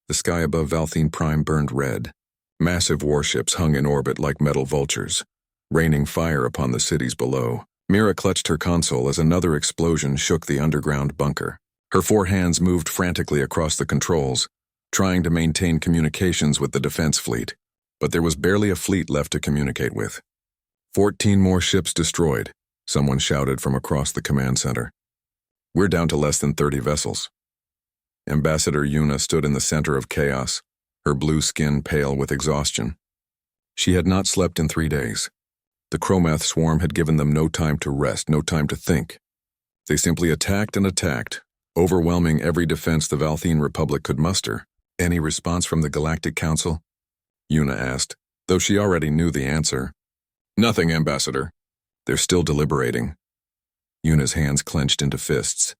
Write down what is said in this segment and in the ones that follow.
The sky above Valthene Prime burned red. Massive warships hung in orbit like metal vultures, raining fire upon the cities below. Mira clutched her console as another explosion shook the underground bunker. Her 4 hands moved frantically across the controls, trying to maintain communications with the defense fleet. But there was barely a fleet left to communicate with. 14 more ships destroyed, someone shouted from across the command center. We're down to less than 30 vessels. Ambassador Una stood in the center of chaos, her blue skin pale with exhaustion. She had not slept in 3 days. The Chromath swarm had given them no time to rest, no time to think. They simply attacked and attacked, overwhelming every defense the Valthene Republic could muster. Any response from the Galactic Council? Una asked, though she already knew the answer. Nothing, Ambassador. They're still deliberating. Una's hands clenched into fists.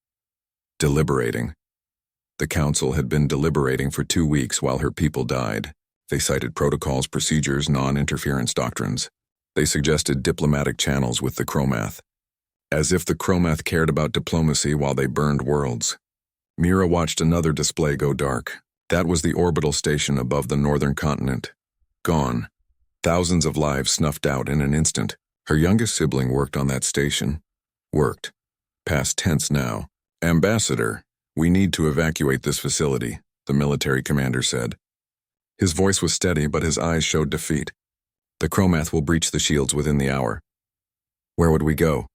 Deliberating. The Council had been deliberating for 2 weeks while her people died. They cited protocols, procedures, non-interference doctrines. They suggested diplomatic channels with the Chromath. As if the Chromath cared about diplomacy while they burned worlds. Mira watched another display go dark. That was the orbital station above the northern continent. Gone. Thousands of lives snuffed out in an instant. Her youngest sibling worked on that station. Worked. Past tense now. Ambassador, we need to evacuate this facility, the military commander said. His voice was steady, but his eyes showed defeat. The Chromath will breach the shields within the hour. Where would we go?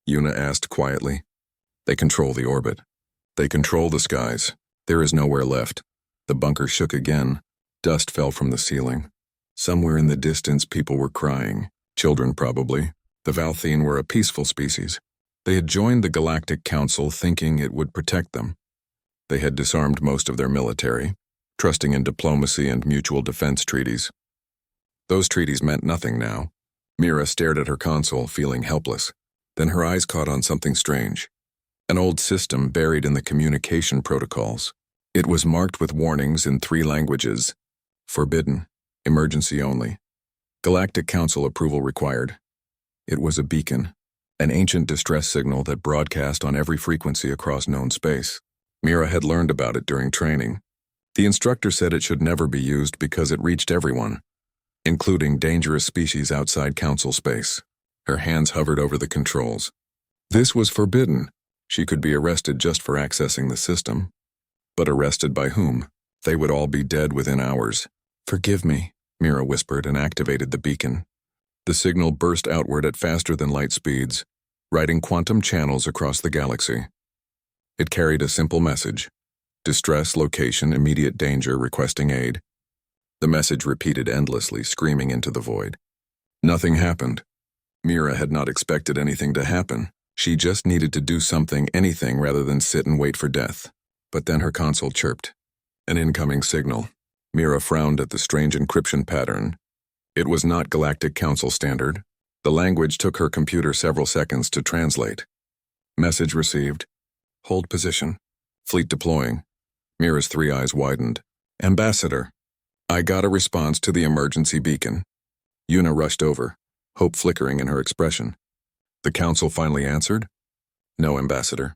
Una asked quietly. They control the orbit. They control the skies. There is nowhere left. The bunker shook again. Dust fell from the ceiling. Somewhere in the distance, people were crying. Children, probably. The Valthene were a peaceful species. They had joined the Galactic Council thinking it would protect them. They had disarmed most of their military, trusting in diplomacy and mutual defense treaties. Those treaties meant nothing now. Mira stared at her console, feeling helpless. Then her eyes caught on something strange. An old system buried in the communication protocols. It was marked with warnings in 3 languages. Forbidden. Emergency only. Galactic Council approval required. It was a beacon, an ancient distress signal that broadcast on every frequency across known space. Mira had learned about it during training. The instructor said it should never be used because it reached everyone, including dangerous species outside Council space. Her hands hovered over the controls. This was forbidden. She could be arrested just for accessing the system. But arrested by whom? They would all be dead within hours. Forgive me, Mira whispered and activated the beacon. The signal burst outward at faster-than-light speeds, writing quantum channels across the galaxy. It carried a simple message. Distress, location, immediate danger, requesting aid. The message repeated endlessly, screaming into the void. Nothing happened. Mira had not expected anything to happen. She just needed to do something, anything, rather than sit and wait for death. But then her console chirped. An incoming signal. Mira frowned at the strange encryption pattern. It was not Galactic Council standard. The language took her computer several seconds to translate. Message received. Hold position. Fleet deploying. Mira's 3 eyes widened. Ambassador. I got a response to the emergency beacon. Una rushed over, hope flickering in her expression. The Council finally answered? No, Ambassador.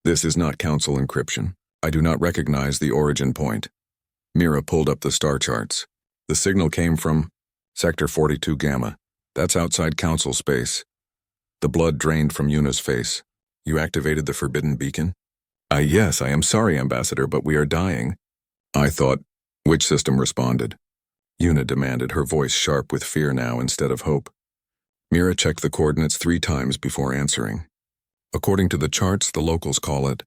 This is not Council encryption. I do not recognize the origin point. Mira pulled up the star charts. The signal came from Sector 42 Gamma. That's outside Council space. The blood drained from Una's face. You activated the forbidden beacon? Yes, I am sorry, Ambassador, but we are dying. I thought. Which system responded? Una demanded, her voice sharp with fear now instead of hope. Mira checked the coordinates 3 times before answering. According to the charts, the locals call it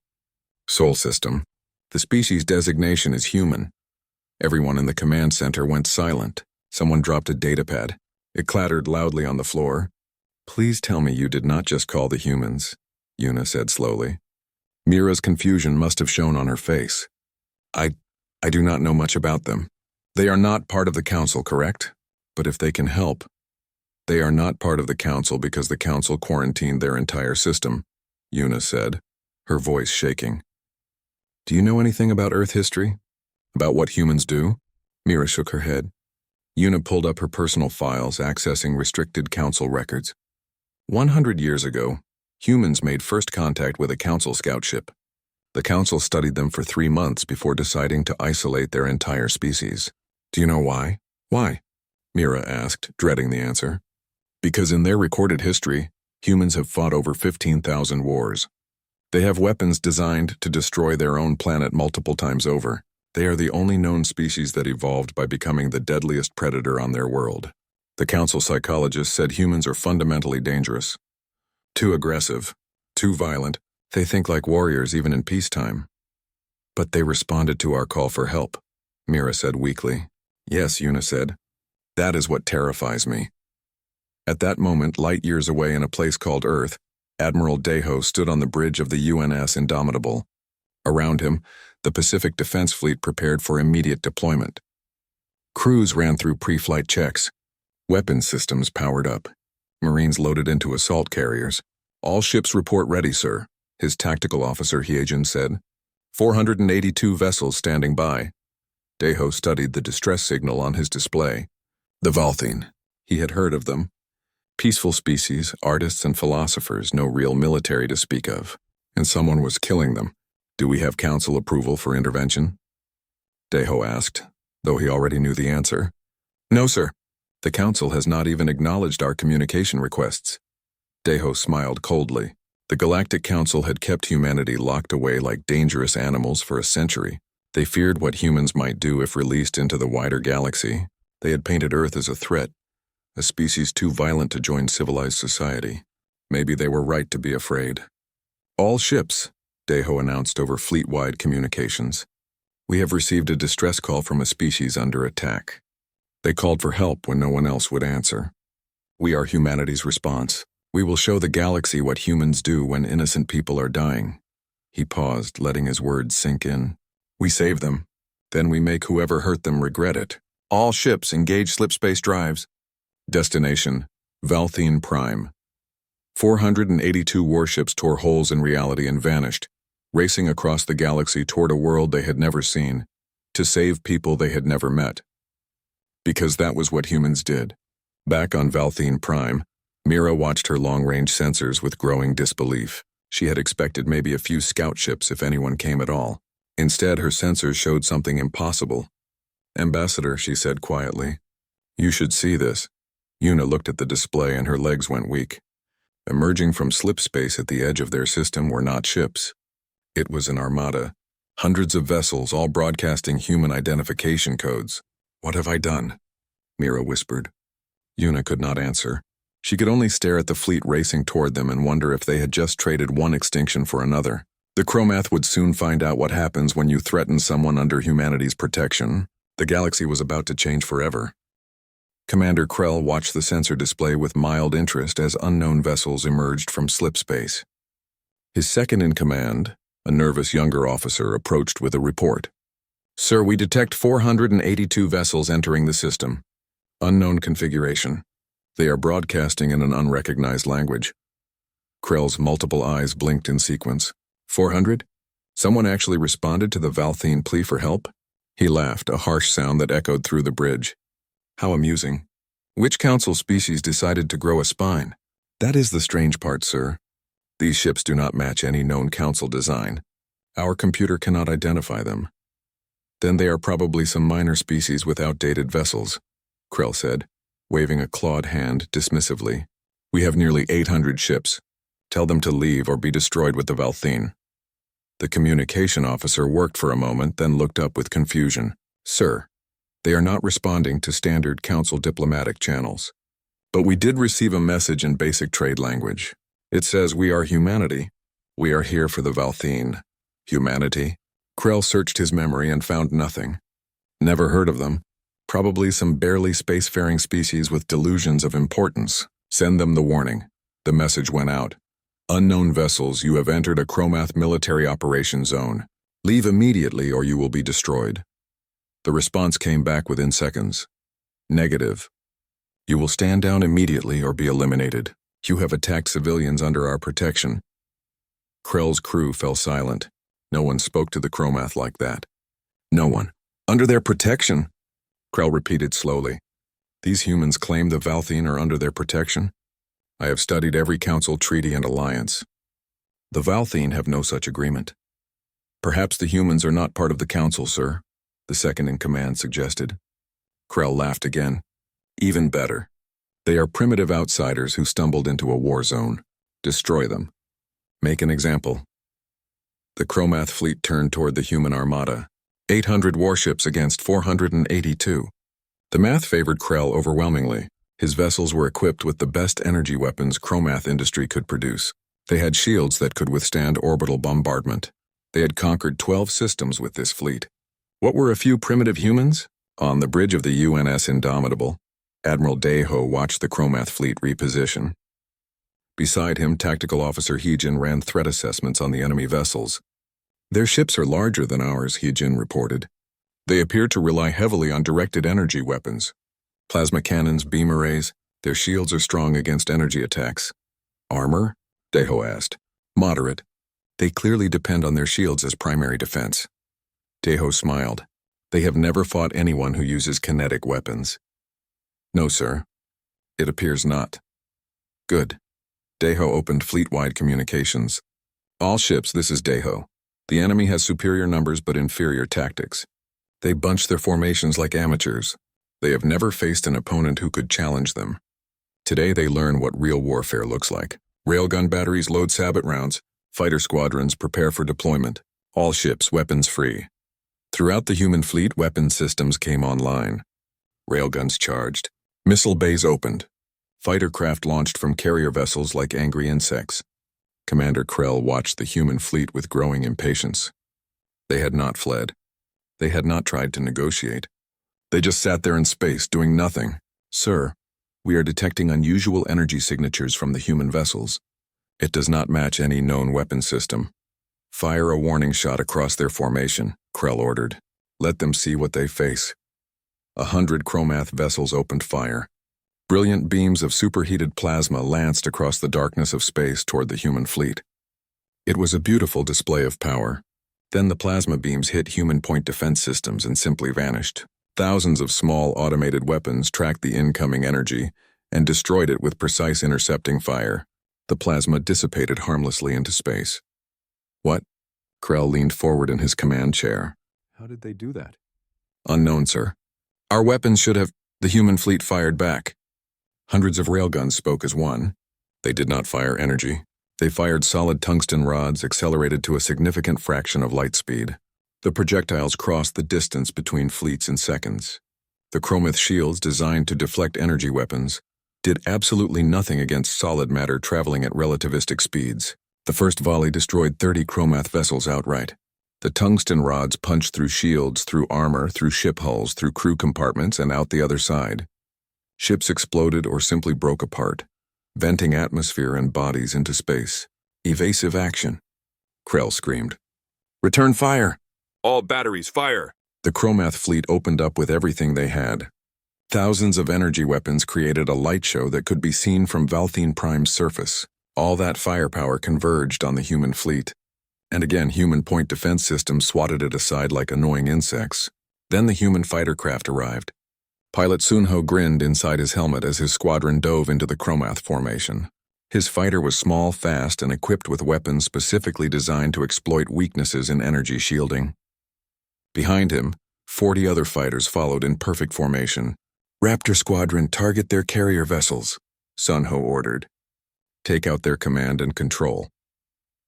Sol System. The species designation is human. Everyone in the command center went silent. Someone dropped a datapad. It clattered loudly on the floor. Please tell me you did not just call the humans, Una said slowly. Mira's confusion must have shown on her face. I do not know much about them. They are not part of the Council, correct? But if they can help. They are not part of the Council because the Council quarantined their entire system, Una said, her voice shaking. Do you know anything about Earth history? About what humans do? Mira shook her head. Una pulled up her personal files, accessing restricted Council records. 100 years ago, humans made first contact with a Council scout ship. The council studied them for 3 months before deciding to isolate their entire species. Do you know why? Why? Mira asked, dreading the answer. Because in their recorded history, humans have fought over 15,000 wars. They have weapons designed to destroy their own planet multiple times over. They are the only known species that evolved by becoming the deadliest predator on their world. The council psychologist said humans are fundamentally dangerous. Too aggressive, too violent. They think like warriors even in peacetime. But they responded to our call for help, Mira said weakly. Yes, Una said. That is what terrifies me. At that moment, light years away in a place called Earth, Admiral Deho stood on the bridge of the UNS Indomitable. Around him, the Pacific Defense Fleet prepared for immediate deployment. Crews ran through pre-flight checks. Weapons systems powered up. Marines loaded into assault carriers. All ships report ready, sir, his tactical officer Hyejin said. 482 vessels standing by. Deho studied the distress signal on his display. The Valthine. He had heard of them. Peaceful species, artists and philosophers, no real military to speak of. And someone was killing them. Do we have council approval for intervention? Deho asked, though he already knew the answer. No, sir. The council has not even acknowledged our communication requests. Deho smiled coldly. The Galactic Council had kept humanity locked away like dangerous animals for a century. They feared what humans might do if released into the wider galaxy. They had painted Earth as a threat, a species too violent to join civilized society. Maybe they were right to be afraid. All ships, Deho announced over fleet-wide communications. We have received a distress call from a species under attack. They called for help when no one else would answer. We are humanity's response. We will show the galaxy what humans do when innocent people are dying. He paused, letting his words sink in. We save them. Then we make whoever hurt them regret it. All ships engage slipspace drives. Destination, Valthine Prime. 482 warships tore holes in reality and vanished, racing across the galaxy toward a world they had never seen, to save people they had never met. Because that was what humans did. Back on Valthine Prime, Mira watched her long-range sensors with growing disbelief. She had expected maybe a few scout ships if anyone came at all. Instead, her sensors showed something impossible. Ambassador, she said quietly, you should see this. Una looked at the display and her legs went weak. Emerging from slipspace at the edge of their system were not ships. It was an armada. Hundreds of vessels, all broadcasting human identification codes. What have I done? Mira whispered. Una could not answer. She could only stare at the fleet racing toward them and wonder if they had just traded one extinction for another. The Chromath would soon find out what happens when you threaten someone under humanity's protection. The galaxy was about to change forever. Commander Krell watched the sensor display with mild interest as unknown vessels emerged from slipspace. His second-in-command, a nervous younger officer, approached with a report. Sir, we detect 482 vessels entering the system. Unknown configuration. They are broadcasting in an unrecognized language. Krell's multiple eyes blinked in sequence. 400? Someone actually responded to the Valthine plea for help? He laughed, a harsh sound that echoed through the bridge. How amusing. Which council species decided to grow a spine? That is the strange part, sir. These ships do not match any known council design. Our computer cannot identify them. Then they are probably some minor species with outdated vessels, Krell said, waving a clawed hand dismissively. We have nearly 800 ships. Tell them to leave or be destroyed with the Valthine. The communication officer worked for a moment, then looked up with confusion. Sir, they are not responding to standard council diplomatic channels. But we did receive a message in basic trade language. It says we are humanity. We are here for the Valthine. Humanity? Krell searched his memory and found nothing. Never heard of them. Probably some barely spacefaring species with delusions of importance. Send them the warning. The message went out. Unknown vessels, you have entered a Chromath military operation zone. Leave immediately or you will be destroyed. The response came back within seconds. Negative. You will stand down immediately or be eliminated. You have attacked civilians under our protection. Krell's crew fell silent. No one spoke to the Chromath like that. No one. Under their protection? Krell repeated slowly. These humans claim the Valthine are under their protection? I have studied every council treaty and alliance. The Valthine have no such agreement. Perhaps the humans are not part of the council, sir, the second-in-command suggested. Krell laughed again. Even better. They are primitive outsiders who stumbled into a war zone. Destroy them. Make an example. The Chromath fleet turned toward the human armada. 800 warships against 482. The math favored Krell overwhelmingly. His vessels were equipped with the best energy weapons Chromath industry could produce. They had shields that could withstand orbital bombardment. They had conquered 12 systems with this fleet. What were a few primitive humans? On the bridge of the UNS Indomitable, Admiral Daeho watched the Chromath fleet reposition. Beside him, Tactical Officer Heejin ran threat assessments on the enemy vessels. Their ships are larger than ours, Heejin reported. They appear to rely heavily on directed energy weapons. Plasma cannons, beam arrays, their shields are strong against energy attacks. Armor? Daeho asked. Moderate. They clearly depend on their shields as primary defense. Daeho smiled. They have never fought anyone who uses kinetic weapons. No, sir. It appears not. Good. Daeho opened fleet-wide communications. All ships, this is Daeho. The enemy has superior numbers but inferior tactics. They bunch their formations like amateurs. They have never faced an opponent who could challenge them. Today they learn what real warfare looks like. Railgun batteries load sabot rounds. Fighter squadrons prepare for deployment. All ships weapons-free. Throughout the human fleet, weapon systems came online. Railguns charged. Missile bays opened. Fighter craft launched from carrier vessels like angry insects. Commander Krell watched the human fleet with growing impatience. They had not fled. They had not tried to negotiate. They just sat there in space, doing nothing. Sir, we are detecting unusual energy signatures from the human vessels. It does not match any known weapon system. Fire a warning shot across their formation, Krell ordered. Let them see what they face. 100 Chromath vessels opened fire. Brilliant beams of superheated plasma lanced across the darkness of space toward the human fleet. It was a beautiful display of power. Then the plasma beams hit human point defense systems and simply vanished. Thousands of small automated weapons tracked the incoming energy and destroyed it with precise intercepting fire. The plasma dissipated harmlessly into space. What? Krell leaned forward in his command chair. How did they do that? Unknown, sir. Our weapons should have... The human fleet fired back. Hundreds of railguns spoke as one. They did not fire energy. They fired solid tungsten rods accelerated to a significant fraction of light speed. The projectiles crossed the distance between fleets in seconds. The Chromath shields, designed to deflect energy weapons, did absolutely nothing against solid matter traveling at relativistic speeds. The first volley destroyed 30 Chromath vessels outright. The tungsten rods punched through shields, through armor, through ship hulls, through crew compartments, and out the other side. Ships exploded or simply broke apart, venting atmosphere and bodies into space. Evasive action. Krell screamed. Return fire! All batteries fire! The Chromath fleet opened up with everything they had. Thousands of energy weapons created a light show that could be seen from Valthene Prime's surface. All that firepower converged on the human fleet. And again, human point defense systems swatted it aside like annoying insects. Then the human fighter craft arrived. Pilot Sunho grinned inside his helmet as his squadron dove into the Chromath formation. His fighter was small, fast, and equipped with weapons specifically designed to exploit weaknesses in energy shielding. Behind him, 40 other fighters followed in perfect formation. Raptor Squadron, target their carrier vessels, Sunho ordered. Take out their command and control.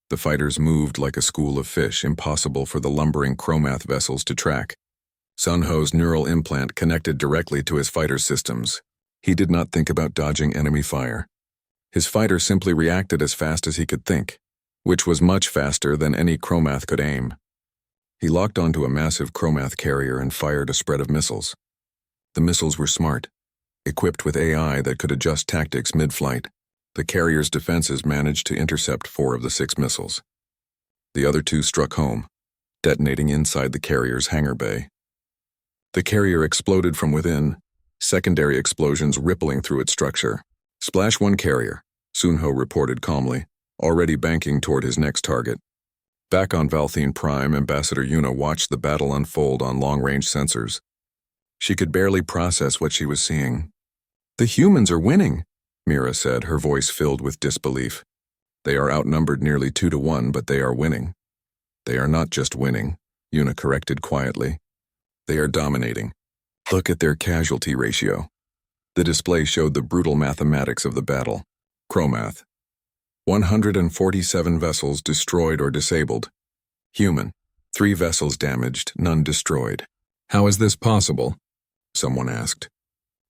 The fighters moved like a school of fish, impossible for the lumbering Chromath vessels to track. Sunho's neural implant connected directly to his fighter systems. He did not think about dodging enemy fire. His fighter simply reacted as fast as he could think, which was much faster than any Chromath could aim. He locked onto a massive Chromath carrier and fired a spread of missiles. The missiles were smart, equipped with AI that could adjust tactics mid-flight. The carrier's defenses managed to intercept 4 of the 6 missiles. The other 2 struck home, detonating inside the carrier's hangar bay. The carrier exploded from within, secondary explosions rippling through its structure. Splash 1 carrier, Sunho reported calmly, already banking toward his next target. Back on Valthene Prime, Ambassador Yuna watched the battle unfold on long-range sensors. She could barely process what she was seeing. The humans are winning, Mira said, her voice filled with disbelief. They are outnumbered nearly 2 to 1, but they are winning. They are not just winning, Una corrected quietly. They are dominating. Look at their casualty ratio. The display showed the brutal mathematics of the battle. Chromath. 147 vessels destroyed or disabled. Human. 3 vessels damaged, none destroyed. How is this possible? Someone asked.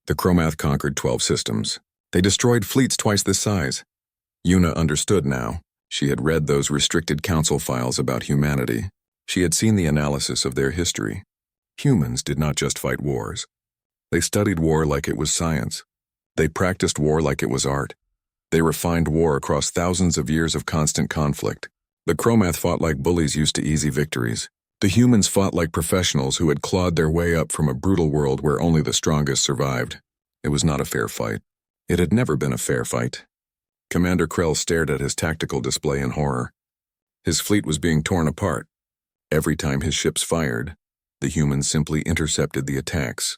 The Chromath conquered 12 systems. They destroyed fleets twice this size. Una understood now. She had read those restricted council files about humanity. She had seen the analysis of their history. Humans did not just fight wars. They studied war like it was science. They practiced war like it was art. They refined war across thousands of years of constant conflict. The Chromath fought like bullies used to easy victories. The humans fought like professionals who had clawed their way up from a brutal world where only the strongest survived. It was not a fair fight. It had never been a fair fight. Commander Krell stared at his tactical display in horror. His fleet was being torn apart. Every time his ships fired, the humans simply intercepted the attacks.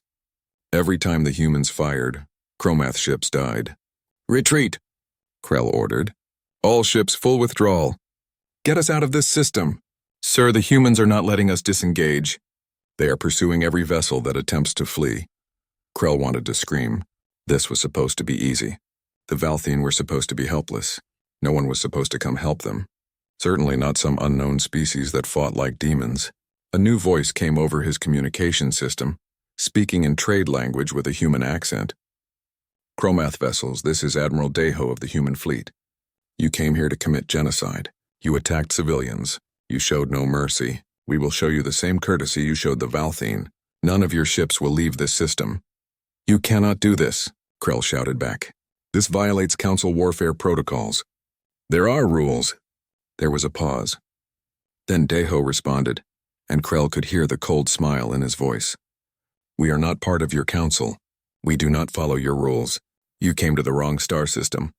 Every time the humans fired, Chromath ships died. "Retreat!" Krell ordered. "All ships full withdrawal. Get us out of this system. Sir, the humans are not letting us disengage. They are pursuing every vessel that attempts to flee." Krell wanted to scream. This was supposed to be easy. The Valthine were supposed to be helpless. No one was supposed to come help them. Certainly not some unknown species that fought like demons. A new voice came over his communication system, speaking in trade language with a human accent. "Chromath vessels, this is Admiral Deho of the human fleet. You came here to commit genocide. You attacked civilians. You showed no mercy. We will show you the same courtesy you showed the Valthine. None of your ships will leave this system." "You cannot do this," Krell shouted back. "This violates Council warfare protocols." "There are rules." There was a pause. Then Deho responded, and Krell could hear the cold smile in his voice. "We are not part of your council. We do not follow your rules. You came to the wrong star system.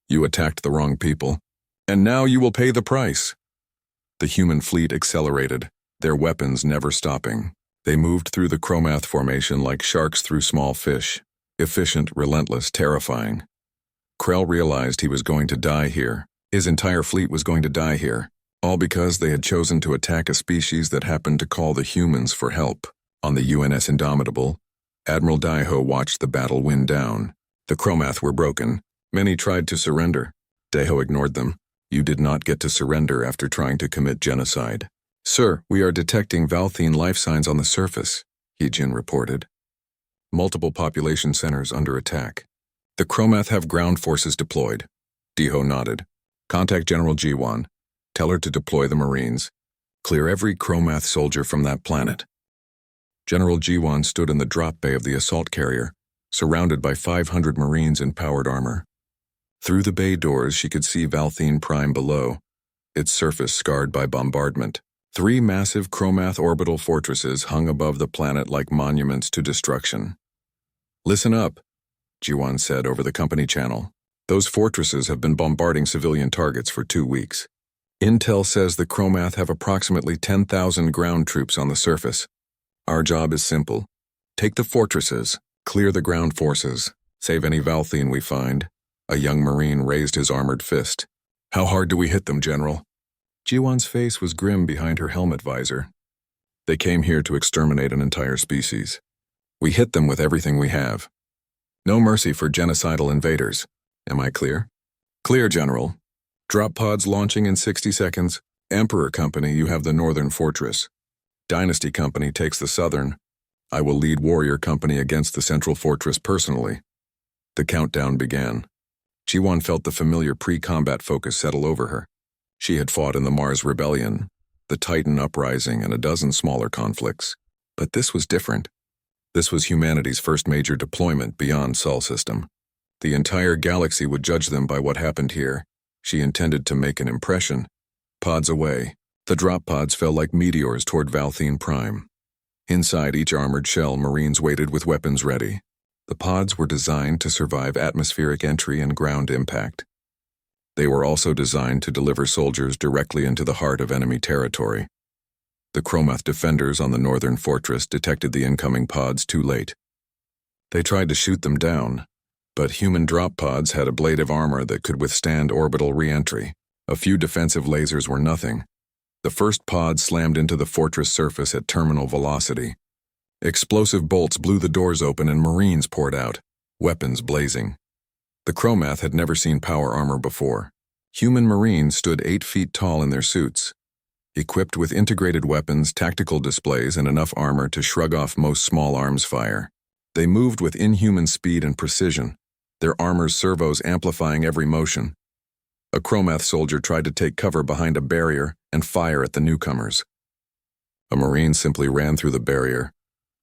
You attacked the wrong people. And now you will pay the price." The human fleet accelerated, their weapons never stopping. They moved through the Chromath formation like sharks through small fish. Efficient, relentless, terrifying. Krell realized he was going to die here. His entire fleet was going to die here. All because they had chosen to attack a species that happened to call the humans for help. On the UNS Indomitable, Admiral Deho watched the battle wind down. The Chromath were broken. Many tried to surrender. Deho ignored them. "You did not get to surrender after trying to commit genocide." "Sir, we are detecting Valthine life signs on the surface," Heejin reported. "Multiple population centers under attack. The Chromath have ground forces deployed." Deho nodded. "Contact General Jiwan. Tell her to deploy the Marines. Clear every Chromath soldier from that planet." General Jiwan stood in the drop bay of the assault carrier, surrounded by 500 Marines in powered armor. Through the bay doors she could see Valthine Prime below, its surface scarred by bombardment. 3 massive Chromath orbital fortresses hung above the planet like monuments to destruction. "Listen up," Jiwan said over the company channel. "Those fortresses have been bombarding civilian targets for 2 weeks. Intel says the Chromath have approximately 10,000 ground troops on the surface. Our job is simple. Take the fortresses, clear the ground forces, save any Valthine we find." A young Marine raised his armored fist. "How hard do we hit them, General?" Jiwan's face was grim behind her helmet visor. "They came here to exterminate an entire species. We hit them with everything we have. No mercy for genocidal invaders. Am I clear?" "Clear, General. Drop pods launching in 60 seconds. Emperor Company, you have the northern fortress. Dynasty Company takes the southern. I will lead Warrior Company against the central fortress personally." The countdown began. Jiwan felt the familiar pre-combat focus settle over her. She had fought in the Mars Rebellion, the Titan Uprising, and a dozen smaller conflicts. But this was different. This was humanity's first major deployment beyond Sol system. The entire galaxy would judge them by what happened here. She intended to make an impression. Pods away, the drop pods fell like meteors toward Valthine Prime. Inside each armored shell, Marines waited with weapons ready. The pods were designed to survive atmospheric entry and ground impact. They were also designed to deliver soldiers directly into the heart of enemy territory. The Chromath defenders on the northern fortress detected the incoming pods too late. They tried to shoot them down, but human drop pods had ablative armor that could withstand orbital re-entry. A few defensive lasers were nothing. The first pod slammed into the fortress surface at terminal velocity. Explosive bolts blew the doors open and Marines poured out, weapons blazing. The Chromath had never seen power armor before. Human Marines stood 8 feet tall in their suits, equipped with integrated weapons, tactical displays, and enough armor to shrug off most small arms fire. They moved with inhuman speed and precision, their armor's servos amplifying every motion. A Chromath soldier tried to take cover behind a barrier and fire at the newcomers. A Marine simply ran through the barrier,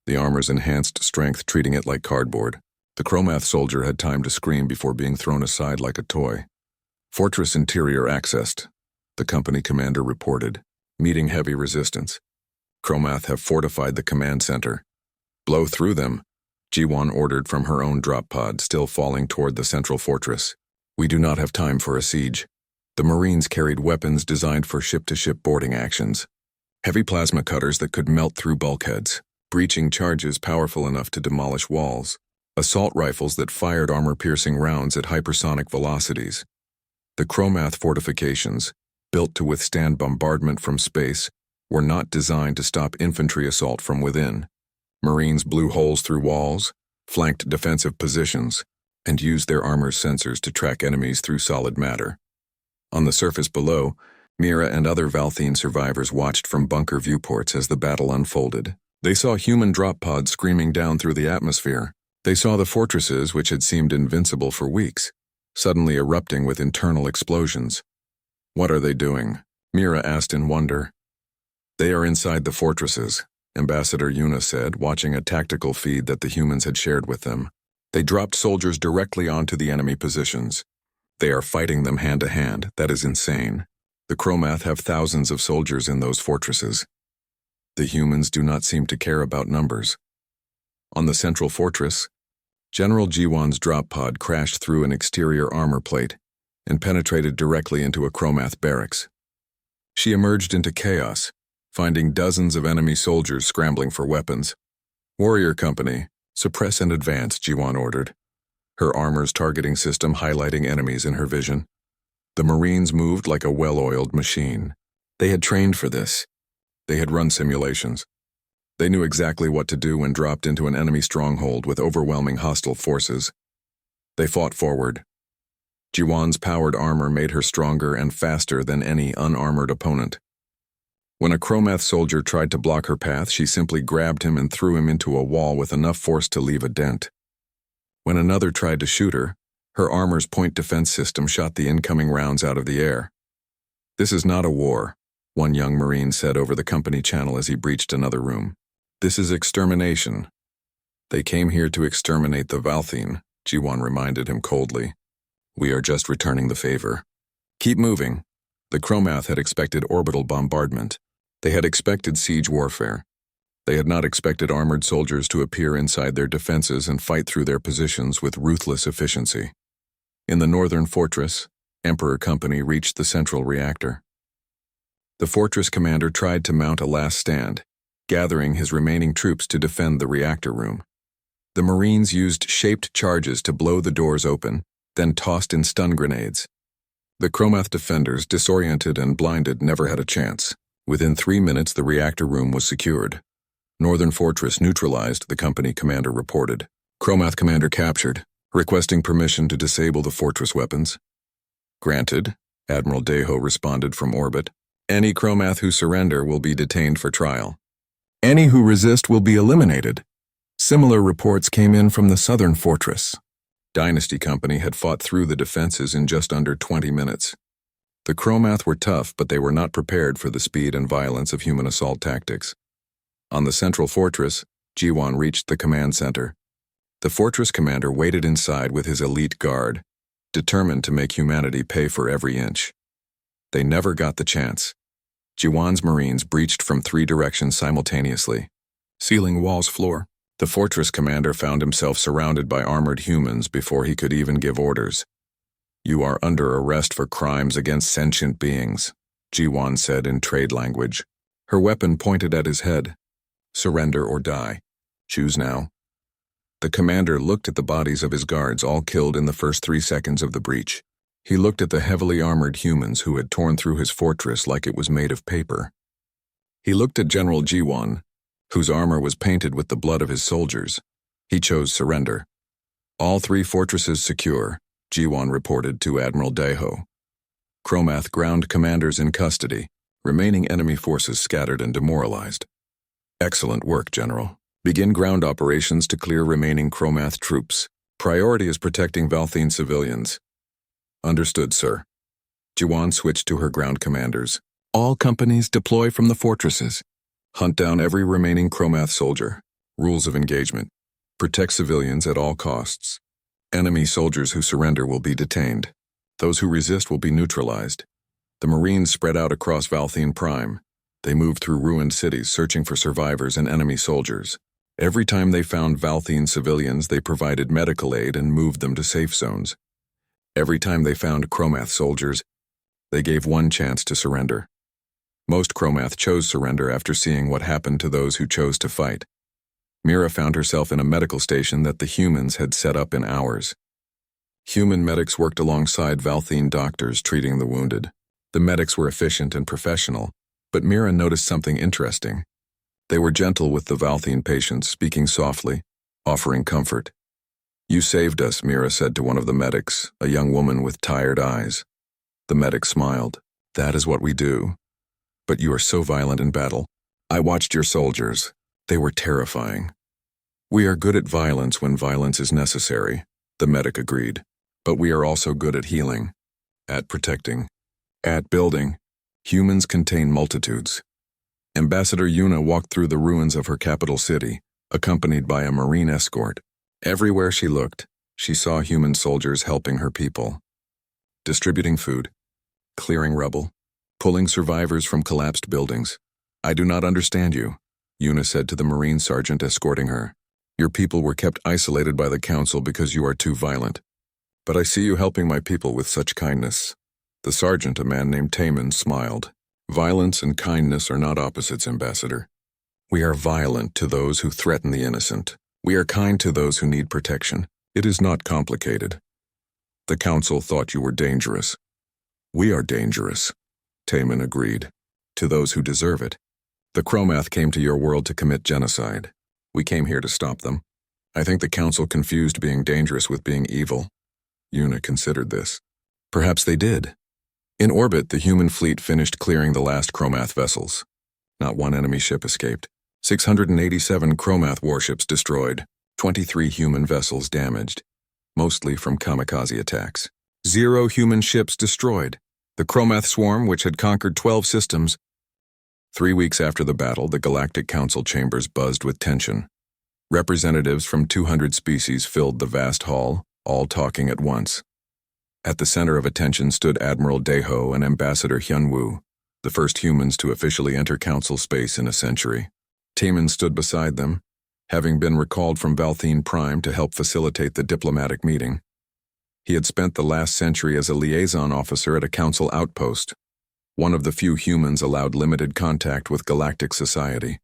the armor's enhanced strength treating it like cardboard. The Chromath soldier had time to scream before being thrown aside like a toy. Fortress interior accessed, the company commander reported, meeting heavy resistance. Chromath have fortified the command center. Blow through them, Ji-Won ordered from her own drop pod, still falling toward the central fortress. We do not have time for a siege. The Marines carried weapons designed for ship-to-ship boarding actions. Heavy plasma cutters that could melt through bulkheads, breaching charges powerful enough to demolish walls, assault rifles that fired armor-piercing rounds at hypersonic velocities. The Chromath fortifications, built to withstand bombardment from space, were not designed to stop infantry assault from within. Marines blew holes through walls, flanked defensive positions, and used their armor's sensors to track enemies through solid matter. On the surface below, Mira and other Valthene survivors watched from bunker viewports as the battle unfolded. They saw human drop pods screaming down through the atmosphere. They saw the fortresses, which had seemed invincible for weeks, suddenly erupting with internal explosions. What are they doing? Mira asked in wonder. They are inside the fortresses, Ambassador Yuna said, watching a tactical feed that the humans had shared with them. They dropped soldiers directly onto the enemy positions. They are fighting them hand to hand. That is insane. The Chromath have thousands of soldiers in those fortresses. The humans do not seem to care about numbers. On the central fortress, General Ji-Won's drop pod crashed through an exterior armor plate and penetrated directly into a Chromath barracks. She emerged into chaos, finding dozens of enemy soldiers scrambling for weapons. Warrior Company, suppress and advance, Ji-Won ordered, her armor's targeting system highlighting enemies in her vision. The Marines moved like a well-oiled machine. They had trained for this. They had run simulations. They knew exactly what to do when dropped into an enemy stronghold with overwhelming hostile forces. They fought forward. Ji-Won's powered armor made her stronger and faster than any unarmored opponent. When a Chromath soldier tried to block her path, she simply grabbed him and threw him into a wall with enough force to leave a dent. When another tried to shoot her, her armor's point defense system shot the incoming rounds out of the air. This is not a war, one young Marine said over the company channel as he breached another room. This is extermination. They came here to exterminate the Valthene, Ji-Won reminded him coldly. We are just returning the favor. Keep moving. The Chromath had expected orbital bombardment. They had expected siege warfare. They had not expected armored soldiers to appear inside their defenses and fight through their positions with ruthless efficiency. In the northern fortress, Emperor Company reached the central reactor. The fortress commander tried to mount a last stand, gathering his remaining troops to defend the reactor room. The Marines used shaped charges to blow the doors open, then tossed in stun grenades. The Chromath defenders, disoriented and blinded, never had a chance. Within 3 minutes, the reactor room was secured. Northern Fortress neutralized, the company commander reported. Chromath commander captured, requesting permission to disable the fortress weapons. Granted, Admiral Deho responded from orbit. Any Chromath who surrender will be detained for trial. Any who resist will be eliminated. Similar reports came in from the southern fortress. Dynasty Company had fought through the defenses in just under 20 minutes. The Chromath were tough, but they were not prepared for the speed and violence of human assault tactics. On the central fortress, Ji-Won reached the command center. The fortress commander waited inside with his elite guard, determined to make humanity pay for every inch. They never got the chance. Ji-Won's Marines breached from 3 directions simultaneously. Ceiling, walls, floor. The fortress commander found himself surrounded by armored humans before he could even give orders. You are under arrest for crimes against sentient beings, Ji-Won said in trade language. Her weapon pointed at his head. Surrender or die. Choose now. The commander looked at the bodies of his guards, all killed in the first 3 seconds of the breach. He looked at the heavily armored humans who had torn through his fortress like it was made of paper. He looked at General Jiwan, whose armor was painted with the blood of his soldiers. He chose surrender. All 3 fortresses secure, Jiwan reported to Admiral Daeho. Chromath ground commanders in custody, remaining enemy forces scattered and demoralized. Excellent work, General. Begin ground operations to clear remaining Chromath troops. Priority is protecting Valthene civilians. Understood, sir. Jiwan switched to her ground commanders. All companies deploy from the fortresses. Hunt down every remaining Chromath soldier. Rules of engagement. Protect civilians at all costs. Enemy soldiers who surrender will be detained. Those who resist will be neutralized. The Marines spread out across Valthene Prime. They moved through ruined cities searching for survivors and enemy soldiers. Every time they found Valthene civilians, they provided medical aid and moved them to safe zones. Every time they found Chromath soldiers, they gave one chance to surrender. Most Chromath chose surrender after seeing what happened to those who chose to fight. Mira found herself in a medical station that the humans had set up in hours. Human medics worked alongside Valthene doctors treating the wounded. The medics were efficient and professional, but Mira noticed something interesting. They were gentle with the Valthene patients, speaking softly, offering comfort. You saved us, Mira said to one of the medics, a young woman with tired eyes. The medic smiled. That is what we do. But you are so violent in battle. I watched your soldiers. They were terrifying. We are good at violence when violence is necessary, the medic agreed. But we are also good at healing, at protecting, at building. Humans contain multitudes. Ambassador Yuna walked through the ruins of her capital city, accompanied by a marine escort. Everywhere she looked, she saw human soldiers helping her people. Distributing food, clearing rubble, pulling survivors from collapsed buildings. I do not understand you, Yuna said to the Marine sergeant escorting her. Your people were kept isolated by the council because you are too violent. But I see you helping my people with such kindness. The sergeant, a man named Taman, smiled. Violence and kindness are not opposites, Ambassador. We are violent to those who threaten the innocent. We are kind to those who need protection. It is not complicated. The council thought you were dangerous. We are dangerous, Taman agreed. To those who deserve it. The Chromath came to your world to commit genocide. We came here to stop them. I think the council confused being dangerous with being evil. Yuna considered this. Perhaps they did. In orbit, the human fleet finished clearing the last Chromath vessels. Not one enemy ship escaped. 687 Chromath warships destroyed, 23 human vessels damaged, mostly from kamikaze attacks. 0 human ships destroyed. The Chromath swarm, which had conquered 12 systems. 3 weeks after the battle, the Galactic Council chambers buzzed with tension. Representatives from 200 species filled the vast hall, all talking at once. At the center of attention stood Admiral Daeho and Ambassador Hyunwoo, the first humans to officially enter Council space in a century. Taman stood beside them, having been recalled from Valthene Prime to help facilitate the diplomatic meeting. He had spent the last century as a liaison officer at a Council outpost, one of the few humans allowed limited contact with galactic society.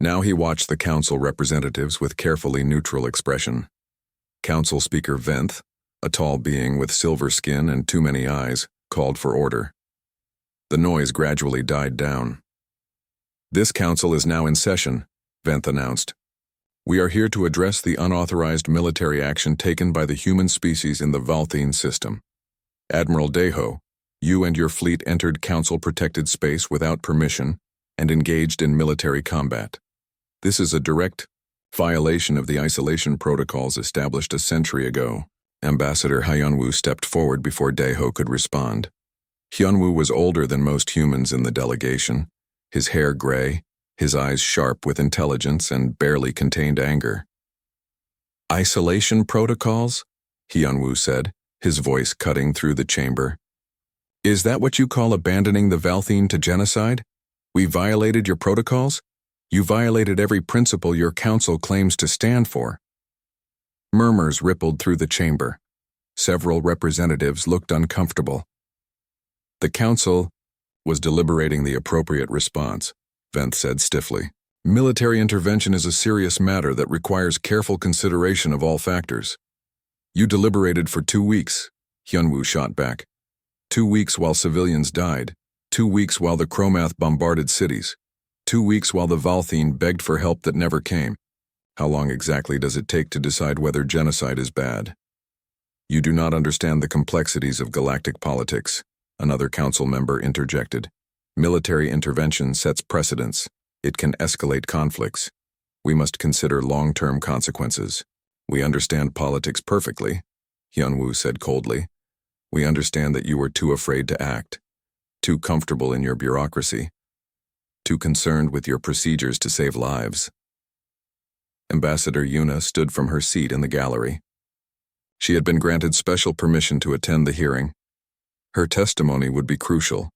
Now he watched the Council representatives with carefully neutral expression. Council Speaker Venth, a tall being with silver skin and too many eyes, called for order. The noise gradually died down. This council is now in session, Venth announced. We are here to address the unauthorized military action taken by the human species in the Valthene system. Admiral Daeho, you and your fleet entered council-protected space without permission and engaged in military combat. This is a direct violation of the isolation protocols established a century ago. Ambassador Hyunwoo stepped forward before Daeho could respond. Hyunwoo was older than most humans in the delegation, his hair gray, his eyes sharp with intelligence and barely contained anger. Isolation protocols? Hyunwoo said, his voice cutting through the chamber. Is that what you call abandoning the Valthene to genocide? We violated your protocols? You violated every principle your council claims to stand for. Murmurs rippled through the chamber. Several representatives looked uncomfortable. The council was deliberating the appropriate response, Venth said stiffly. Military intervention is a serious matter that requires careful consideration of all factors. You deliberated for 2 weeks. Hyunwoo shot back. 2 weeks while civilians died. 2 weeks while the Chromath bombarded cities. 2 weeks while the Valthine begged for help that never came. How long exactly does it take to decide whether genocide is bad? You do not understand the complexities of galactic politics, another council member interjected. Military intervention sets precedents. It can escalate conflicts. We must consider long-term consequences. We understand politics perfectly, Hyunwoo said coldly. We understand that you were too afraid to act, too comfortable in your bureaucracy, too concerned with your procedures to save lives. Ambassador Yuna stood from her seat in the gallery. She had been granted special permission to attend the hearing. Her testimony would be crucial.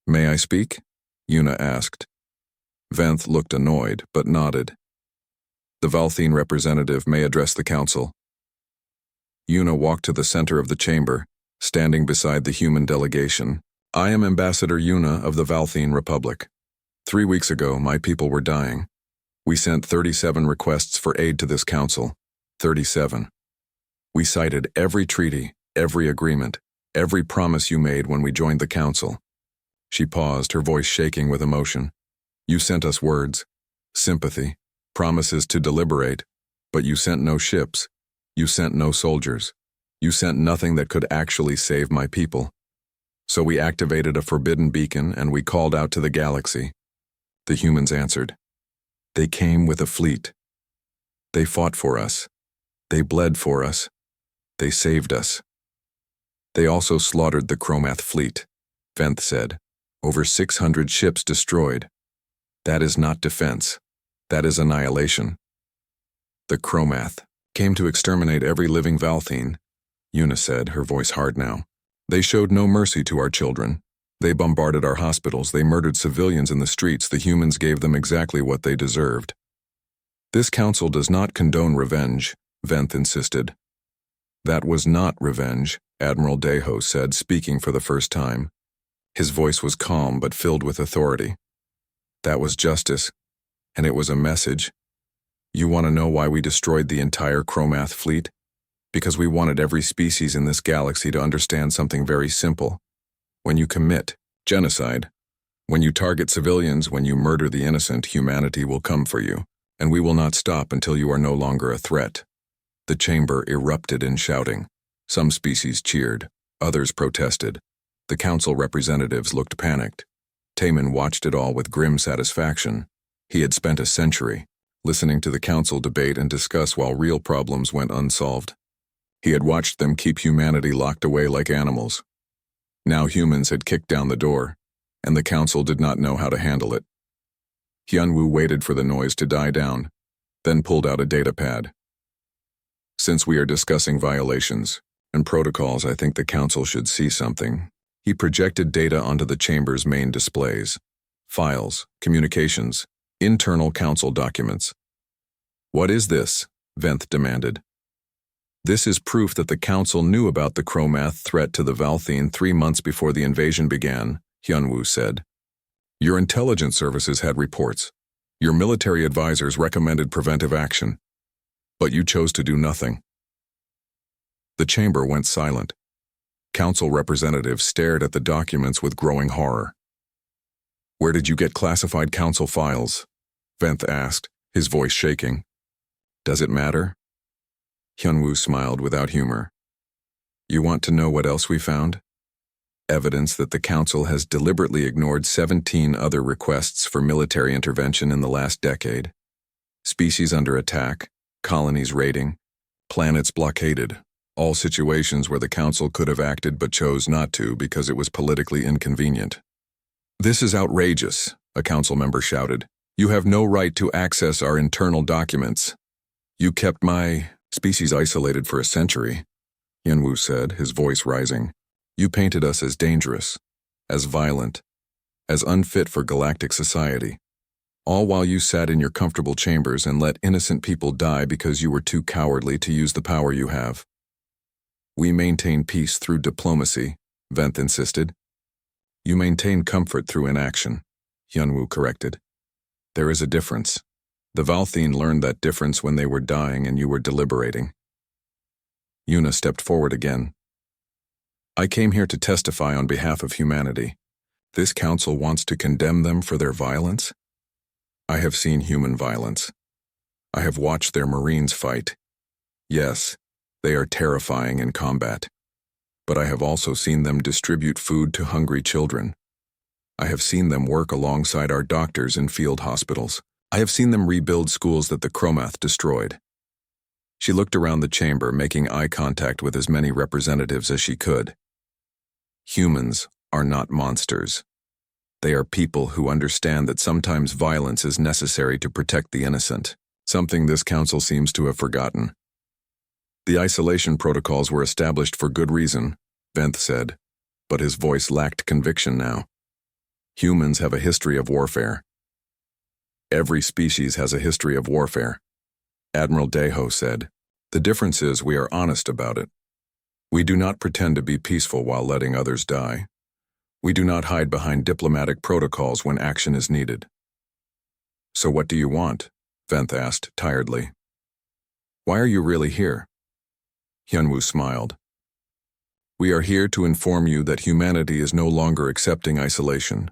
May I speak? Yuna asked. Venth looked annoyed, but nodded. The Valthine representative may address the council. Yuna walked to the center of the chamber, standing beside the human delegation. I am Ambassador Yuna of the Valthine Republic. 3 weeks ago, my people were dying. We sent 37 requests for aid to this council. 37. We cited every treaty, every agreement, every promise you made when we joined the council. She paused, her voice shaking with emotion. You sent us words, sympathy, promises to deliberate, but you sent no ships. You sent no soldiers. You sent nothing that could actually save my people. So we activated a forbidden beacon and we called out to the galaxy. The humans answered. They came with a fleet. They fought for us. They bled for us. They saved us. They also slaughtered the Chromath fleet, Venth said. Over 600 ships destroyed. That is not defense. That is annihilation. The Chromath came to exterminate every living Valthine, Yuna said, her voice hard now. They showed no mercy to our children. They bombarded our hospitals. They murdered civilians in the streets. The humans gave them exactly what they deserved. This council does not condone revenge, Venth insisted. That was not revenge, Admiral Deho said, speaking for the first time. His voice was calm but filled with authority. That was justice, and it was a message. You want to know why we destroyed the entire Chromath fleet? Because we wanted every species in this galaxy to understand something very simple. When you commit genocide, when you target civilians, when you murder the innocent, humanity will come for you, and we will not stop until you are no longer a threat. The chamber erupted in shouting. Some species cheered, others protested. The council representatives looked panicked. Taemin watched it all with grim satisfaction. He had spent a century listening to the council debate and discuss while real problems went unsolved. He had watched them keep humanity locked away like animals. Now humans had kicked down the door, and the council did not know how to handle it. Hyunwoo waited for the noise to die down, then pulled out a datapad. Since we are discussing violations and protocols, I think the council should see something. He projected data onto the chamber's main displays. Files, communications, internal council documents. What is this? Venth demanded. This is proof that the council knew about the Chromath threat to the Valthine 3 months before the invasion began, Hyunwoo said. Your intelligence services had reports. Your military advisors recommended preventive action. But you chose to do nothing. The chamber went silent. Council representatives stared at the documents with growing horror. Where did you get classified council files? Venth asked, his voice shaking. Does it matter? Hyunwoo smiled without humor. You want to know what else we found? Evidence that the council has deliberately ignored 17 other requests for military intervention in the last decade. Species under attack, colonies raiding, planets blockaded. All situations where the council could have acted but chose not to because it was politically inconvenient. This is outrageous, a council member shouted. You have no right to access our internal documents. You kept my species isolated for a century, Hyunwoo said, his voice rising. You painted us as dangerous, as violent, as unfit for galactic society. All while you sat in your comfortable chambers and let innocent people die because you were too cowardly to use the power you have. We maintain peace through diplomacy, Venth insisted. You maintain comfort through inaction, Hyunwoo corrected. There is a difference. The Valthine learned that difference when they were dying and you were deliberating. Yuna stepped forward again. I came here to testify on behalf of humanity. This council wants to condemn them for their violence? I have seen human violence. I have watched their Marines fight. Yes, they are terrifying in combat. But I have also seen them distribute food to hungry children. I have seen them work alongside our doctors in field hospitals. I have seen them rebuild schools that the Chromath destroyed. She looked around the chamber, making eye contact with as many representatives as she could. Humans are not monsters. They are people who understand that sometimes violence is necessary to protect the innocent, something this council seems to have forgotten. The isolation protocols were established for good reason, Venth said, but his voice lacked conviction now. Humans have a history of warfare. Every species has a history of warfare, Admiral Deho said. The difference is we are honest about it. We do not pretend to be peaceful while letting others die. We do not hide behind diplomatic protocols when action is needed. So what do you want? Venth asked tiredly. Why are you really here? Hyunwoo smiled. We are here to inform you that humanity is no longer accepting isolation.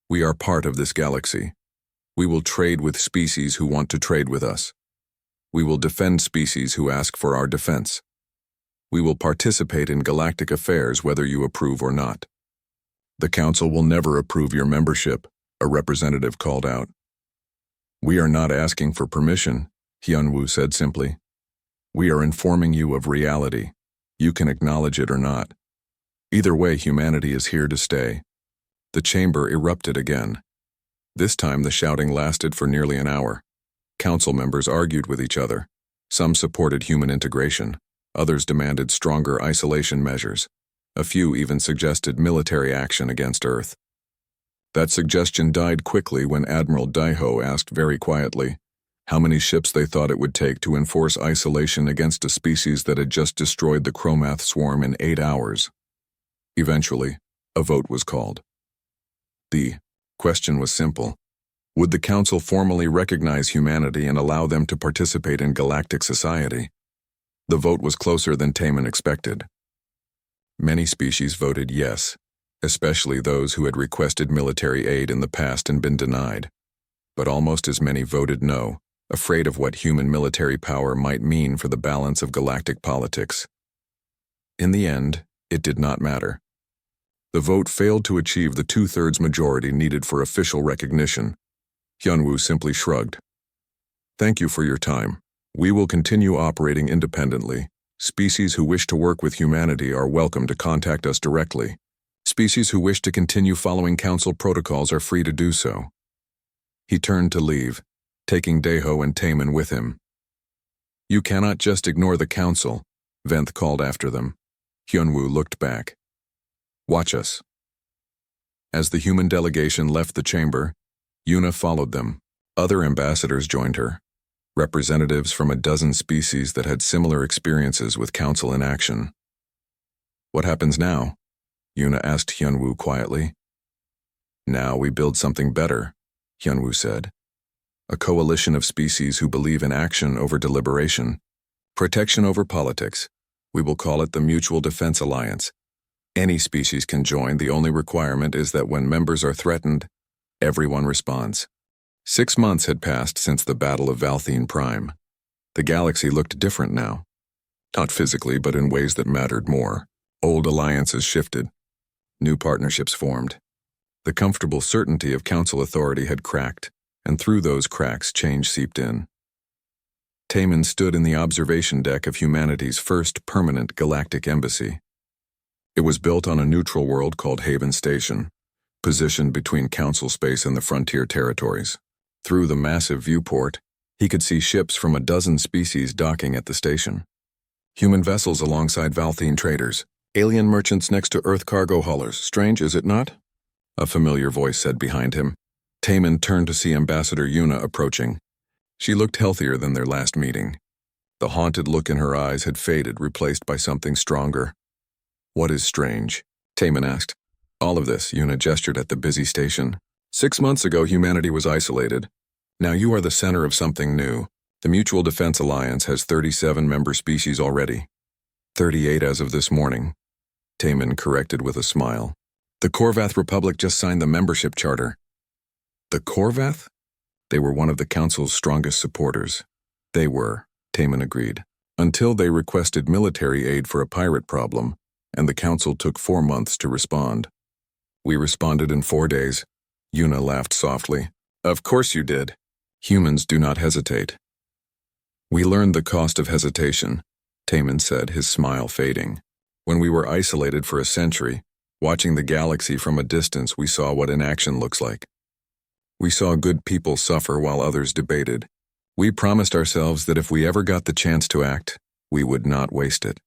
We are part of this galaxy. We will trade with species who want to trade with us. We will defend species who ask for our defense. We will participate in galactic affairs whether you approve or not. The Council will never approve your membership, a representative called out. We are not asking for permission, Hyunwoo said simply. We are informing you of reality. You can acknowledge it or not. Either way, humanity is here to stay. The chamber erupted again. This time the shouting lasted for nearly an hour. Council members argued with each other. Some supported human integration. Others demanded stronger isolation measures. A few even suggested military action against Earth. That suggestion died quickly when Admiral Daiho asked very quietly how many ships they thought it would take to enforce isolation against a species that had just destroyed the Chromath swarm in 8 hours. Eventually, a vote was called. The question was simple. Would the Council formally recognize humanity and allow them to participate in galactic society? The vote was closer than Taman expected. Many species voted yes, especially those who had requested military aid in the past and been denied. But almost as many voted no, afraid of what human military power might mean for the balance of galactic politics. In the end, it did not matter. The vote failed to achieve the 2/3 majority needed for official recognition. Hyunwoo simply shrugged. Thank you for your time. We will continue operating independently. Species who wish to work with humanity are welcome to contact us directly. Species who wish to continue following Council protocols are free to do so. He turned to leave, taking Daeho and Taman with him. You cannot just ignore the Council, Venth called after them. Hyunwoo looked back. Watch us. As the human delegation left the chamber, Yuna followed them. Other ambassadors joined her. Representatives from a dozen species that had similar experiences with Council in action. What happens now? Yuna asked Hyunwoo quietly. Now we build something better, Hyunwoo said. A coalition of species who believe in action over deliberation, protection over politics. We will call it the Mutual Defense Alliance. Any species can join. The only requirement is that when members are threatened, everyone responds. 6 months had passed since the Battle of Valthene Prime. The galaxy looked different now. Not physically, but in ways that mattered more. Old alliances shifted. New partnerships formed. The comfortable certainty of Council authority had cracked, and through those cracks change seeped in. Taman stood in the observation deck of humanity's first permanent galactic embassy. It was built on a neutral world called Haven Station, positioned between Council space and the frontier territories. Through the massive viewport, he could see ships from a dozen species docking at the station. Human vessels alongside Valthene traders, alien merchants next to Earth cargo haulers. Strange, is it not? A familiar voice said behind him. Taman turned to see Ambassador Yuna approaching. She looked healthier than their last meeting. The haunted look in her eyes had faded, replaced by something stronger. What is strange? Taman asked. All of this, Yuna gestured at the busy station. 6 months ago, humanity was isolated. Now you are the center of something new. The Mutual Defense Alliance has 37 member species already. 38 as of this morning. Taman corrected with a smile. The Korvath Republic just signed the membership charter. The Korvath? They were one of the Council's strongest supporters. They were, Taman agreed, until they requested military aid for a pirate problem, and the Council took 4 months to respond. We responded in 4 days. Yuna laughed softly. Of course you did. Humans do not hesitate. We learned the cost of hesitation, Taman said, his smile fading. When we were isolated for a century, watching the galaxy from a distance, we saw what inaction looks like. We saw good people suffer while others debated. We promised ourselves that if we ever got the chance to act, we would not waste it.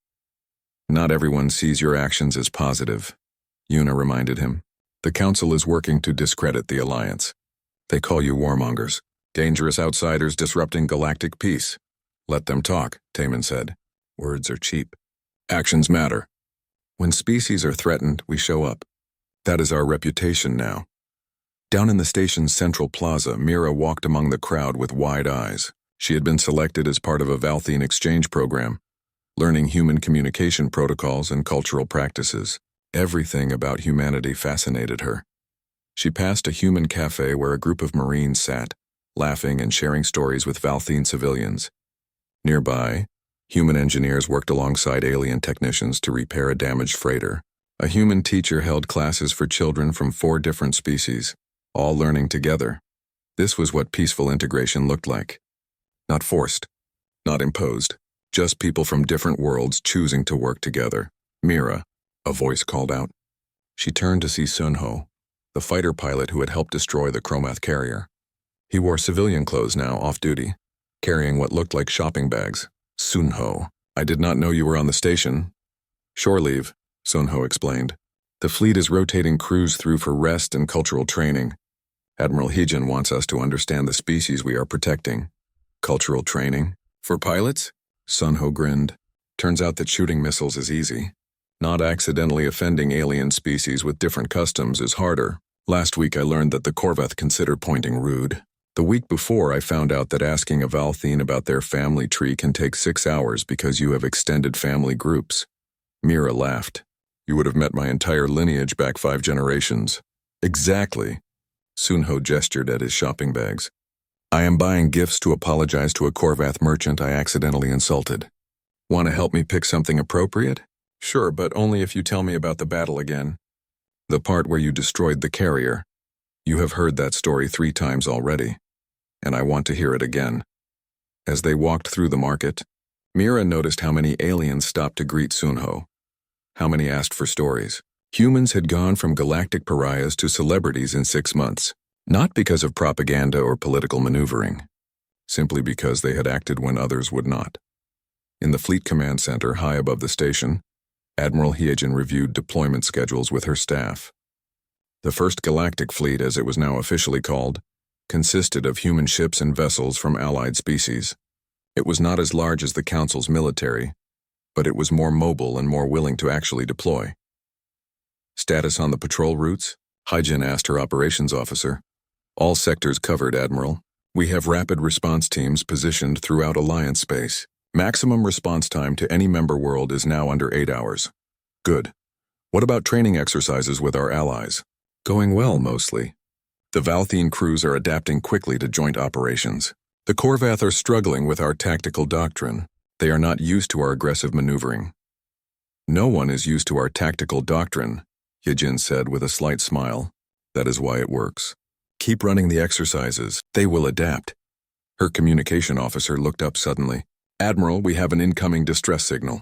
Not everyone sees your actions as positive, Yuna reminded him. The Council is working to discredit the Alliance. They call you warmongers, dangerous outsiders disrupting galactic peace. Let them talk, Taman said. Words are cheap. Actions matter. When species are threatened, we show up. That is our reputation now. Down in the station's central plaza, Mira walked among the crowd with wide eyes. She had been selected as part of a Valthian exchange program, learning human communication protocols and cultural practices. Everything about humanity fascinated her. She passed a human cafe where a group of Marines sat, laughing and sharing stories with Valthian civilians. Nearby, human engineers worked alongside alien technicians to repair a damaged freighter. A human teacher held classes for children from 4 different species, all learning together. This was what peaceful integration looked like. Not forced, not imposed, just people from different worlds choosing to work together. Mira, a voice called out. She turned to see Sunho, the fighter pilot who had helped destroy the Chromath carrier. He wore civilian clothes now, off-duty, carrying what looked like shopping bags. Sunho, I did not know you were on the station. Shore leave, Sunho explained. The fleet is rotating crews through for rest and cultural training. Admiral Heejin wants us to understand the species we are protecting. Cultural training? For pilots? Sunho grinned. Turns out that shooting missiles is easy. Not accidentally offending alien species with different customs is harder. Last week I learned that the Korvath consider pointing rude. The week before I found out that asking a Valthian about their family tree can take 6 hours because you have extended family groups. Mira laughed. You would have met my entire lineage back 5 generations. Exactly. Sunho gestured at his shopping bags. I am buying gifts to apologize to a Korvath merchant I accidentally insulted. Want to help me pick something appropriate? Sure, but only if you tell me about the battle again. The part where you destroyed the carrier. You have heard that story 3 times already, and I want to hear it again. As they walked through the market, Mira noticed how many aliens stopped to greet Sunho. How many asked for stories. Humans had gone from galactic pariahs to celebrities in 6 months, not because of propaganda or political maneuvering, simply because they had acted when others would not. In the Fleet Command Center high above the station, Admiral Heejin reviewed deployment schedules with her staff. The First Galactic Fleet, as it was now officially called, consisted of human ships and vessels from allied species. It was not as large as the Council's military, but it was more mobile and more willing to actually deploy. Status on the patrol routes? Heejin asked her operations officer. All sectors covered, Admiral. We have rapid response teams positioned throughout Alliance space. Maximum response time to any member world is now under 8 hours. Good. What about training exercises with our allies? Going well, mostly. The Valthian crews are adapting quickly to joint operations. The Korvath are struggling with our tactical doctrine. They are not used to our aggressive maneuvering. No one is used to our tactical doctrine, Heejin said with a slight smile. That is why it works. Keep running the exercises. They will adapt. Her communication officer looked up suddenly. Admiral, we have an incoming distress signal.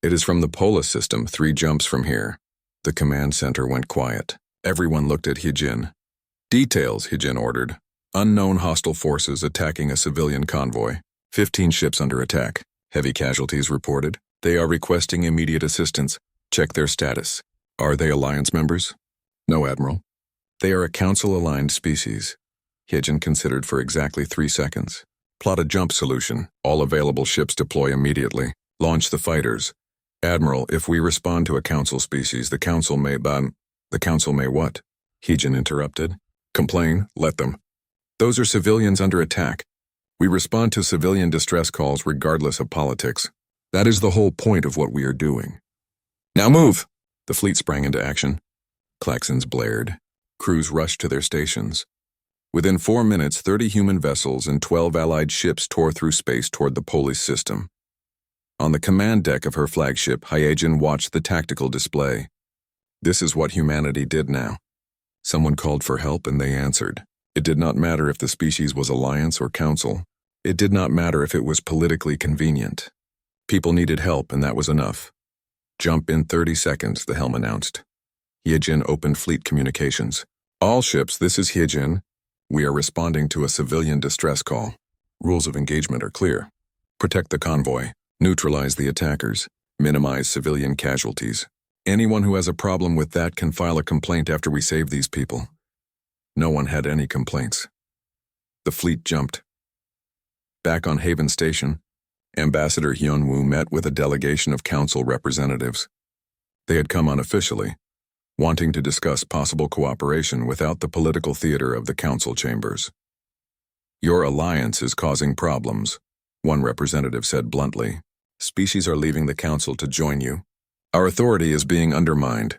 It is from the Polis system, 3 jumps from here. The command center went quiet. Everyone looked at Heejin. Details, Heejin ordered. Unknown hostile forces attacking a civilian convoy. 15 ships under attack. Heavy casualties reported. They are requesting immediate assistance. Check their status. Are they Alliance members? No, Admiral. They are a Council-aligned species. Heejin considered for exactly 3 seconds. Plot a jump solution. All available ships deploy immediately. Launch the fighters. Admiral, if we respond to a Council species, the Council may The Council may what? Heejin interrupted. Complain, let them. Those are civilians under attack. We respond to civilian distress calls regardless of politics. That is the whole point of what we are doing. Now move! The fleet sprang into action. Klaxons blared. Crews rushed to their stations. Within 4 minutes, 30 human vessels and 12 Allied ships tore through space toward the Polish system. On the command deck of her flagship, Hyagin watched the tactical display. This is what humanity did now. Someone called for help and they answered. It did not matter if the species was alliance or council. It did not matter if it was politically convenient. People needed help and that was enough. Jump in 30 seconds, the helm announced. Hyagin opened fleet communications. All ships, this is Hyagin. We are responding to a civilian distress call. Rules of engagement are clear. Protect the convoy. Neutralize the attackers. Minimize civilian casualties. Anyone who has a problem with that can file a complaint after we save these people. No one had any complaints. The fleet jumped. Back on Haven Station, Ambassador Hyunwoo met with a delegation of council representatives. They had come unofficially, wanting to discuss possible cooperation without the political theater of the council chambers. Your alliance is causing problems, one representative said bluntly. Species are leaving the council to join you. Our authority is being undermined.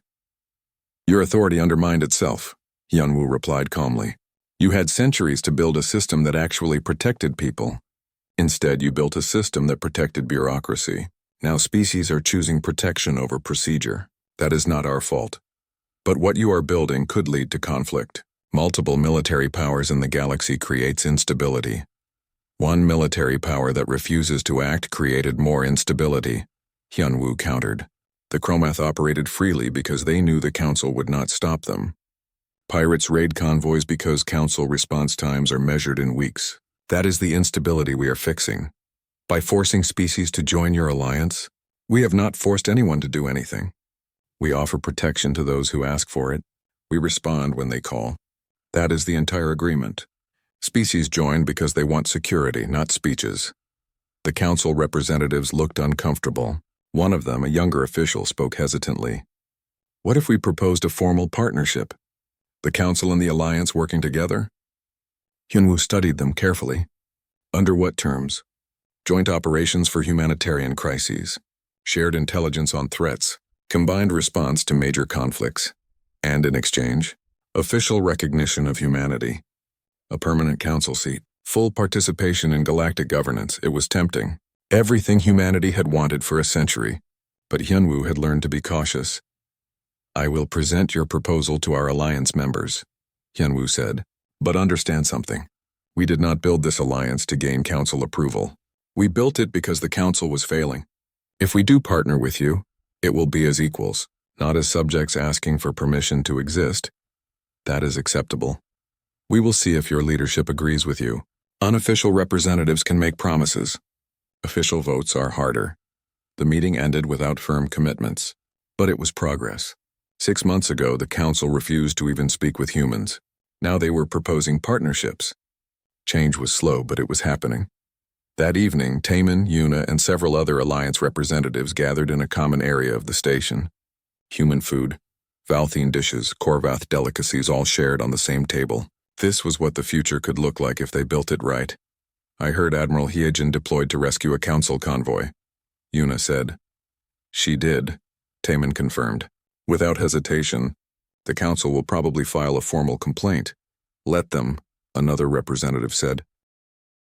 Your authority undermined itself, Hyunwoo replied calmly. You had centuries to build a system that actually protected people. Instead, you built a system that protected bureaucracy. Now species are choosing protection over procedure. That is not our fault. But what you are building could lead to conflict. Multiple military powers in the galaxy creates instability. One military power that refuses to act created more instability, Hyunwoo countered. The Chromath operated freely because they knew the Council would not stop them. Pirates raid convoys because Council response times are measured in weeks. That is the instability we are fixing. By forcing species to join your alliance, we have not forced anyone to do anything. We offer protection to those who ask for it. We respond when they call. That is the entire agreement. Species join because they want security, not speeches. The council representatives looked uncomfortable. One of them, a younger official, spoke hesitantly. What if we proposed a formal partnership? The council and the alliance working together? Hyunwoo studied them carefully. Under what terms? Joint operations for humanitarian crises. Shared intelligence on threats. Combined response to major conflicts. And in exchange, official recognition of humanity. A permanent council seat. Full participation in galactic governance. It was tempting. Everything humanity had wanted for a century. But Hyunwoo had learned to be cautious. I will present your proposal to our alliance members, Hyunwoo said. But understand something. We did not build this alliance to gain council approval. We built it because the council was failing. If we do partner with you, it will be as equals, not as subjects asking for permission to exist. That is acceptable. We will see if your leadership agrees with you. Unofficial representatives can make promises. Official votes are harder. The meeting ended without firm commitments, but it was progress. 6 months ago, the council refused to even speak with humans. Now they were proposing partnerships. Change was slow, but it was happening. That evening, Taemin, Yuna, and several other alliance representatives gathered in a common area of the station. Human food, Valthine dishes, Korvath delicacies all shared on the same table. This was what the future could look like if they built it right. I heard Admiral Hyagin deployed to rescue a council convoy, Yuna said. She did, Taemin confirmed. Without hesitation, the council will probably file a formal complaint. Let them, another representative said.